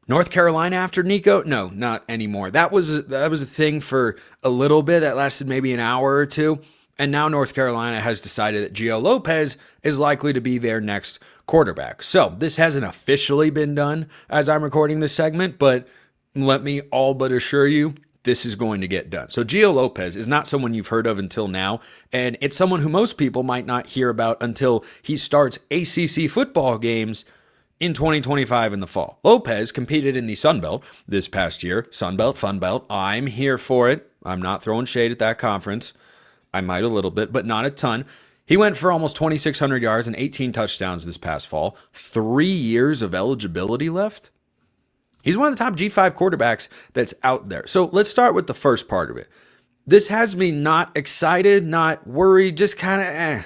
North Carolina after Nico? No, not anymore. That was a thing for a little bit that lasted maybe an hour or two. And now North Carolina has decided that Gio Lopez is likely to be their next quarterback. So this hasn't officially been done as I'm recording this segment, but let me all but assure you, this is going to get done. So Gio Lopez is not someone you've heard of until now, and it's someone who most people might not hear about until he starts ACC football games in 2025 in the fall. Lopez competed in the Sun Belt this past year. Sun Belt, Fun Belt. I'm here for it. I'm not throwing shade at that conference. I might a little bit, but not a ton. He went for almost 2,600 yards and 18 touchdowns this past fall. 3 years of eligibility left. He's one of the top G5 quarterbacks that's out there. So let's start with the first part of it. This has me not excited, not worried, just kind of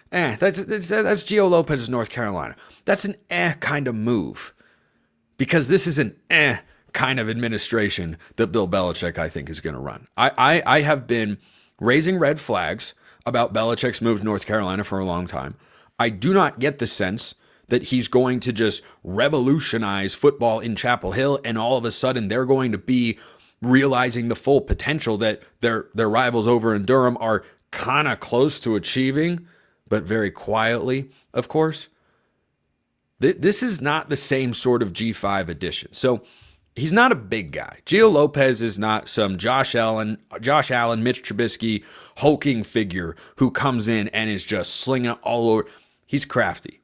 That's Gio Lopez of North Carolina. That's an kind of move. Because this is an kind of administration that Bill Belichick, I think, is going to run. I have been raising red flags about Belichick's move to North Carolina for a long time. I do not get the sense that he's going to just revolutionize football in Chapel Hill and all of a sudden they're going to be realizing the full potential that their rivals over in Durham are kind of close to achieving, but very quietly, of course. This is not the same sort of G5 edition. So he's not a big guy. Gio Lopez is not some Josh Allen, Mitch Trubisky hulking figure who comes in and is just slinging it all over. He's crafty.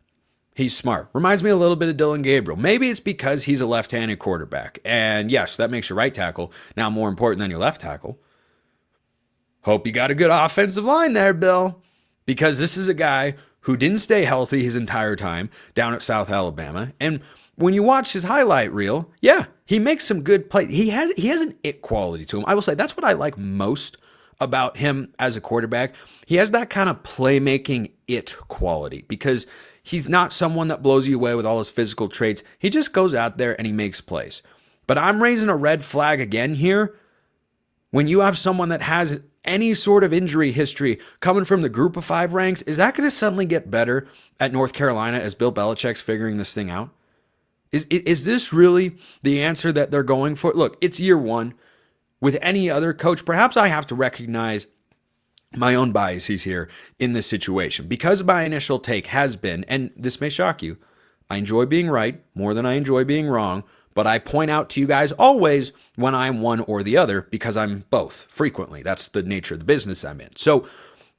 He's smart. Reminds me a little bit of Dylan Gabriel. Maybe it's because he's a left-handed quarterback. And yes, that makes your right tackle now more important than your left tackle. Hope you got a good offensive line there, Bill. Because this is a guy who didn't stay healthy his entire time down at South Alabama. And when you watch his highlight reel, yeah, he makes some good plays. He has an it quality to him. I will say that's what I like most about him as a quarterback. He has that kind of playmaking it quality because he's not someone that blows you away with all his physical traits. He just goes out there and he makes plays. But I'm raising a red flag again here. When you have someone that has any sort of injury history coming from the group of 5 ranks, is that going to suddenly get better at North Carolina as Bill Belichick's figuring this thing out? Is this really the answer that they're going for? Look, it's year one. With any other coach, perhaps I have to recognize my own biases here in this situation because my initial take has been, and this may shock you, I enjoy being right more than I enjoy being wrong, but I point out to you guys always when I'm one or the other because I'm both frequently. That's the nature of the business I'm in. So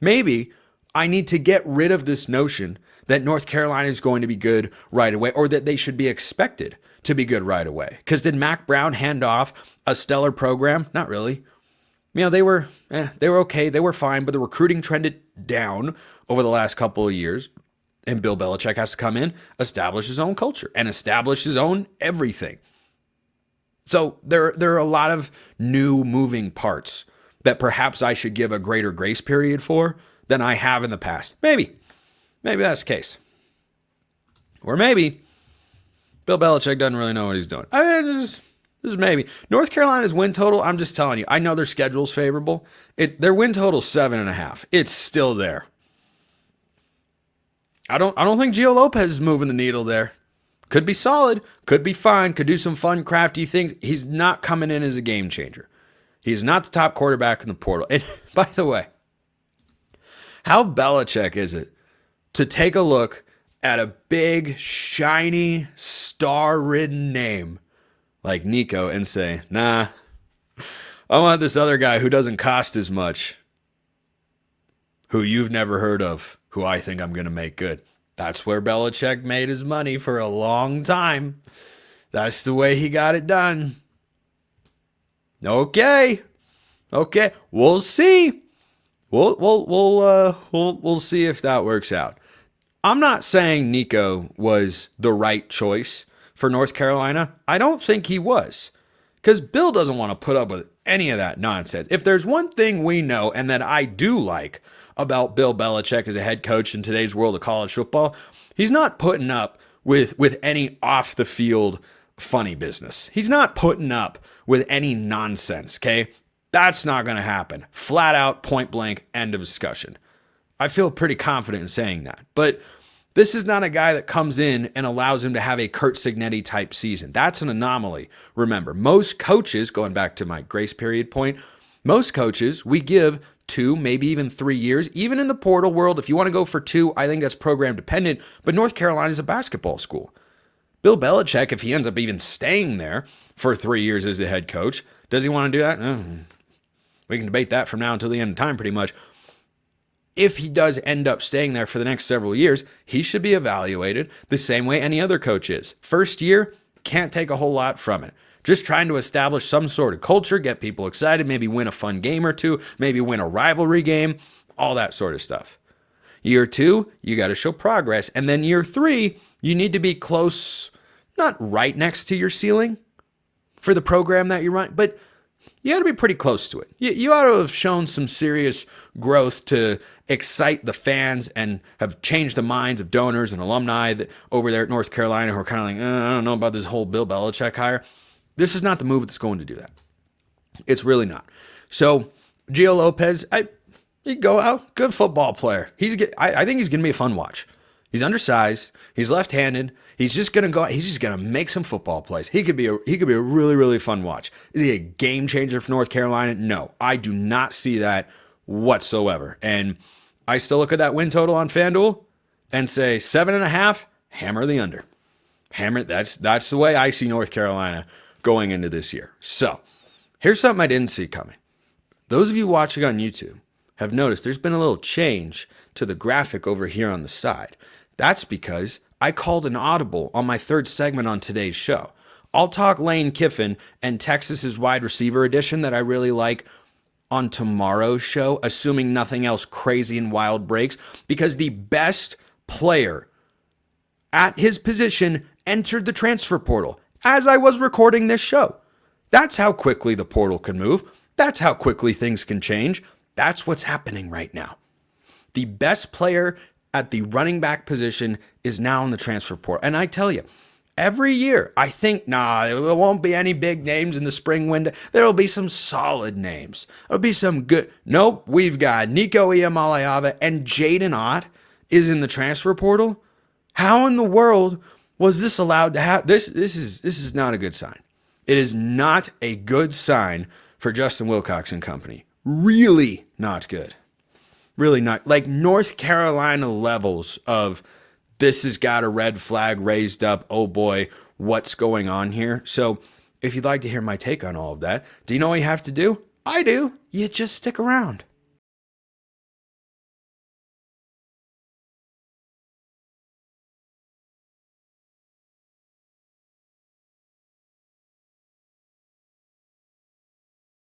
maybe I need to get rid of this notion that North Carolina is going to be good right away or that they should be expected to be good right away. Because did Mac Brown hand off a stellar program? Not really. You know, they were okay. They were fine, but the recruiting trended down over the last couple of years. And Bill Belichick has to come in, establish his own culture, and establish his own everything. So there are a lot of new moving parts that perhaps I should give a greater grace period for than I have in the past. Maybe that's the case. Or maybe Bill Belichick doesn't really know what he's doing. This is maybe. North Carolina's win total, I'm just telling you, I know their schedule's favorable. Their win total's 7.5. It's still there. I don't think Gio Lopez is moving the needle there. Could be solid, could be fine, could do some fun, crafty things. He's not coming in as a game changer. He's not the top quarterback in the portal. And by the way, how Belichick is it to take a look at a big, shiny, star-ridden name like Nico and say, nah, I want this other guy who doesn't cost as much, who you've never heard of, who I think I'm going to make good. That's where Belichick made his money for a long time. That's the way he got it done. Okay. We'll see. We'll see if that works out. I'm not saying Nico was the right choice for North Carolina. I don't think he was. Because Bill doesn't want to put up with any of that nonsense. If there's one thing we know and that I do like about Bill Belichick as a head coach in today's world of college football, he's not putting up with any off-the-field funny business. He's not putting up with any nonsense, okay? That's not going to happen. Flat out, point blank, end of discussion. I feel pretty confident in saying that. But This is not a guy that comes in and allows him to have a Curt Cignetti type season. That's an anomaly. Remember, most coaches, going back to my grace period point, most coaches, we give 2, maybe even 3 years. Even in the portal world, if you want to go for 2, I think that's program dependent. But North Carolina is a basketball school. Bill Belichick, if he ends up even staying there for 3 years as the head coach, does he want to do that? We can debate that from now until the end of time pretty much. If he does end up staying there for the next several years, he should be evaluated the same way any other coach is. First year, can't take a whole lot from it. Just trying to establish some sort of culture, get people excited, maybe win a fun game or two, maybe win a rivalry game, all that sort of stuff. Year 2, you got to show progress. And then year 3, you need to be close, not right next to your ceiling for the program that you run, but you got to be pretty close to it. You ought to have shown some serious growth to excite the fans and have changed the minds of donors and alumni over there at North Carolina who are kind of like, I don't know about this whole Bill Belichick hire. This is not the move that's going to do that. It's really not. So Gio Lopez, he go out, good football player. I think he's going to be a fun watch. He's undersized. He's left-handed. He's just going to go out. He's just going to make some football plays. He could be a really, really fun watch. Is he a game changer for North Carolina? No, I do not see that whatsoever. And I still look at that win total on FanDuel and say 7.5, hammer the under. Hammer. That's the way I see North Carolina going into this year. So here's something I didn't see coming. Those of you watching on YouTube have noticed there's been a little change to the graphic over here on the side. That's because I called an audible on my third segment on today's show. I'll talk Lane Kiffin and Texas's wide receiver edition that I really like on tomorrow's show, assuming nothing else crazy and wild breaks, because the best player at his position entered the transfer portal as I was recording this show. That's how quickly the portal can move. That's how quickly things can change. That's what's happening right now. The best player at the running back position is now in the transfer portal. And I tell you, every year, I think, there won't be any big names in the spring window. There will be some solid names. There'll be some good. Nope, we've got Nico Iamaleava and Jaden Ott is in the transfer portal. How in the world was this allowed to happen? This is not a good sign. It is not a good sign for Justin Wilcox and company. Really not good. Really not. Like North Carolina levels of this has got a red flag raised up. Oh boy, what's going on here? So if you'd like to hear my take on all of that, do you know what you have to do? I do. You just stick around.